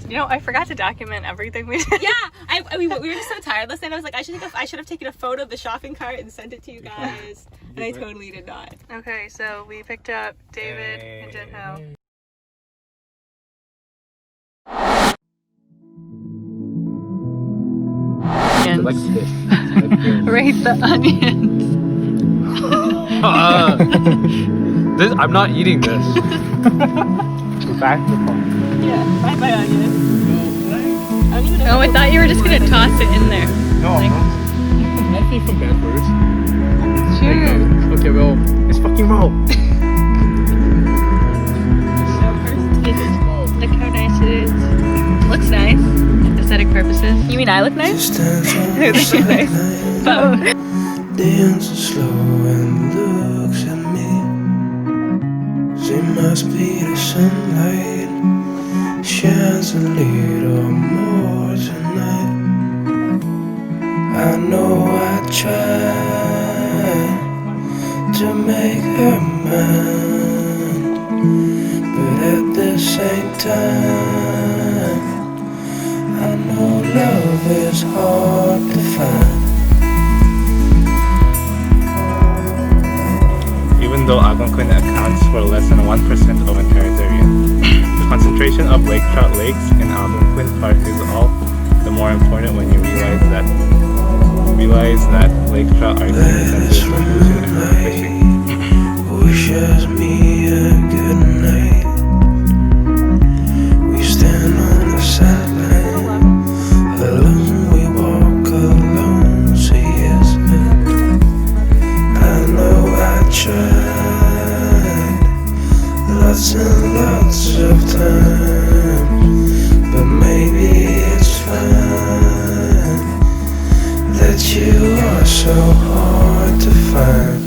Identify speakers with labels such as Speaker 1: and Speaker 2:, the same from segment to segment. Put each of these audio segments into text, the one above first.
Speaker 1: You know, I forgot to document everything we did.
Speaker 2: Yeah, we were just so tired last night. I was like, I should have taken a photo of the shopping cart and sent it to you guys, and I totally did not.
Speaker 1: Okay, so we picked up David and Jinho.
Speaker 3: Like this.
Speaker 1: Rate the onions.
Speaker 3: I'm not eating this. Back to the phone.
Speaker 2: Yeah, bye onion. I don't even know.
Speaker 1: Oh, I thought you were just gonna toss it in there.
Speaker 3: No,
Speaker 1: Like-
Speaker 3: I'd say some bad words.
Speaker 1: Sure.
Speaker 3: Okay, well, it's fucking raw.
Speaker 1: Look how nice it is. Looks nice. Aesthetic purposes. You mean I look nice? I think you're nice. Both.
Speaker 4: Dances slow and looks at me. She must be the sunlight. Shines a little more tonight. I know I tried to make her mine, but at the same time I know love is hard to find.
Speaker 3: Even though Algonquin accounts for less than 1% of entire area, the concentration of lake trout lakes in Algonquin Park is all the more important when you realize that lake trout are the centers for fishing and fishing.
Speaker 4: Wishes me a good night. We stand on the sideline, alone we walk alone. So yes, I know I tried lots and lots of time, but maybe it's fine that you are so hard to find.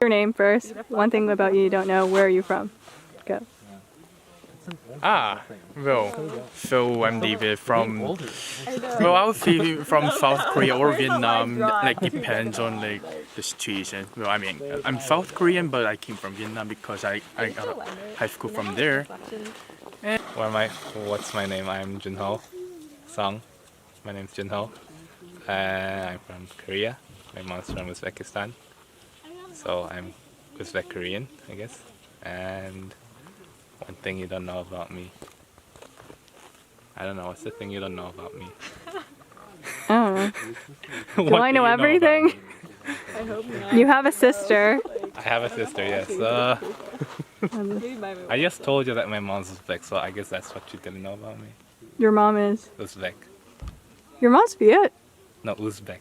Speaker 1: Your name first. One thing about you don't know. Where are you from? Go.
Speaker 5: So I'm David from, well, I would say from South Korea or Vietnam, like depends on like the situation. Well, I mean, I'm South Korean, but I came from Vietnam because I got high school from there.
Speaker 3: What's my name? I'm Jinho Song. My name's Jinho. I'm from Korea. My mom's from Uzbekistan. So I'm Uzbek Korean, I guess. And one thing you don't know about me. I don't know, what's the thing you don't know about me?
Speaker 1: I don't know. Do I know everything? You have a sister.
Speaker 3: I have a sister, yes. I just told you that my mom's Uzbek, so I guess that's what you didn't know about me.
Speaker 1: Your mom is.
Speaker 3: Uzbek.
Speaker 1: Your mom's Viet.
Speaker 3: No, Uzbek.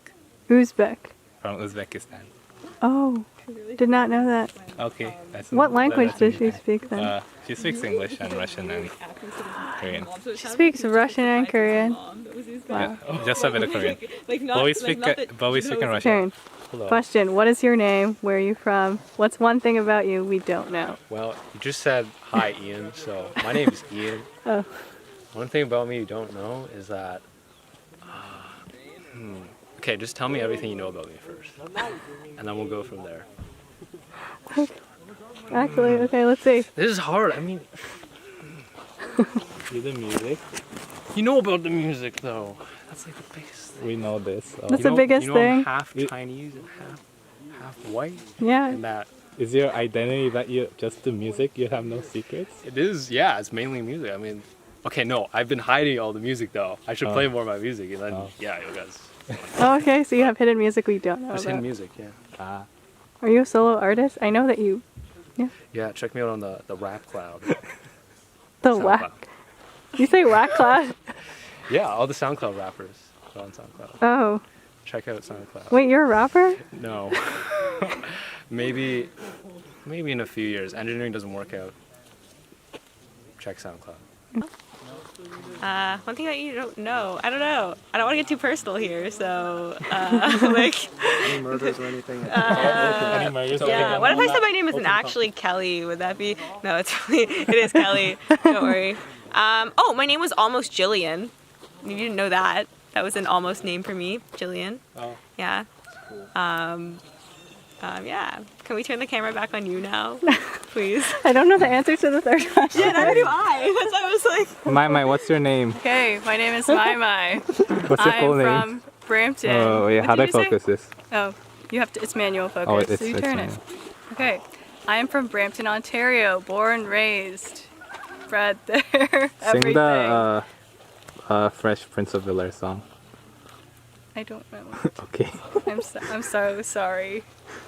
Speaker 1: Uzbek.
Speaker 3: From Uzbekistan.
Speaker 1: Oh, did not know that.
Speaker 3: Okay. That's
Speaker 1: What language does she speak then?
Speaker 3: She speaks English and Russian and Korean.
Speaker 1: She speaks Russian and Korean.
Speaker 3: Yeah, just a bit of Korean. But we speak in Russian.
Speaker 1: Sharon, question. What is your name? Where are you from? What's one thing about you we don't know?
Speaker 6: Well, you just said hi, Ian. So my name is Ian.
Speaker 1: Oh.
Speaker 6: One thing about me you don't know is that. Okay, just tell me everything you know about me first, and then we'll go from there.
Speaker 1: Actually, okay, let's see.
Speaker 6: This is hard. I mean,
Speaker 3: You the music?
Speaker 6: you know about the music though. That's like the biggest thing.
Speaker 3: We know this.
Speaker 1: That's the biggest
Speaker 6: you know I'm
Speaker 1: thing.
Speaker 6: half Chinese and half white.
Speaker 1: Yeah.
Speaker 6: And that
Speaker 3: Is your identity that you just the music? You have no secrets?
Speaker 6: it is. Yeah, it's mainly music. I mean, okay, no, I've been hiding all the music though. I should play more of my music, and then yeah, you guys.
Speaker 1: Oh, okay, so you have hidden music we don't know
Speaker 6: Just
Speaker 1: about.
Speaker 6: hidden music, yeah.
Speaker 1: Are you a solo artist? I know that you.
Speaker 6: Yeah, check me out on the Rap Cloud.
Speaker 1: The
Speaker 6: SoundCloud.
Speaker 1: whack. You say whack cloud?
Speaker 6: Yeah, all the SoundCloud rappers are on SoundCloud.
Speaker 1: Oh.
Speaker 6: Check out SoundCloud.
Speaker 1: Wait, you're a rapper?
Speaker 6: No. maybe in a few years. Engineering doesn't work out. Check SoundCloud.
Speaker 2: One thing that you don't know. I don't know. I don't want to get too personal here, so like.
Speaker 6: Any murders or anything?
Speaker 2: Yeah. What if I said my name isn't actually Kelly? Would that be? No, it is Kelly. Don't worry. Oh, my name was almost Jillian. You didn't know that. That was an almost name for me, Jillian. Oh. Yeah. Yeah. Can we turn the camera back on you now, please?
Speaker 1: I don't know the answer to the third question.
Speaker 2: Yeah, neither do I. That's why I was like.
Speaker 3: Mai, what's your name?
Speaker 1: Okay, my name is Mai.
Speaker 3: What's your full name?
Speaker 1: I'm from Brampton.
Speaker 3: Oh yeah,
Speaker 1: What
Speaker 3: how do I
Speaker 1: did you say?
Speaker 3: focus this?
Speaker 1: Oh, you have to. It's manual focus.
Speaker 3: Oh, it's
Speaker 1: so you turn it.
Speaker 3: manual.
Speaker 1: Okay, I am from Brampton, Ontario. Born, raised, bred there.
Speaker 3: Sing the Fresh Prince of Bel-Air song.
Speaker 1: I don't know.
Speaker 3: Okay.
Speaker 1: I'm so sorry.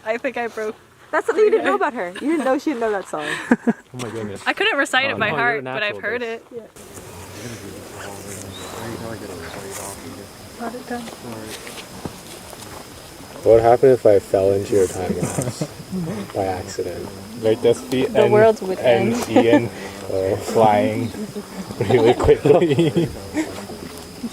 Speaker 1: I think I broke.
Speaker 2: That's something you didn't know about her. You didn't know she didn't know that song.
Speaker 3: Oh my goodness.
Speaker 1: I couldn't recite it by
Speaker 6: no,
Speaker 1: heart,
Speaker 6: you're
Speaker 1: but I've
Speaker 6: natural
Speaker 1: heard
Speaker 6: at
Speaker 1: it. Yeah. Got it done.
Speaker 6: What would happen if I fell into your time lapse by accident?
Speaker 3: Like just be
Speaker 1: The world would
Speaker 3: and
Speaker 1: end.
Speaker 3: Ian flying really quickly.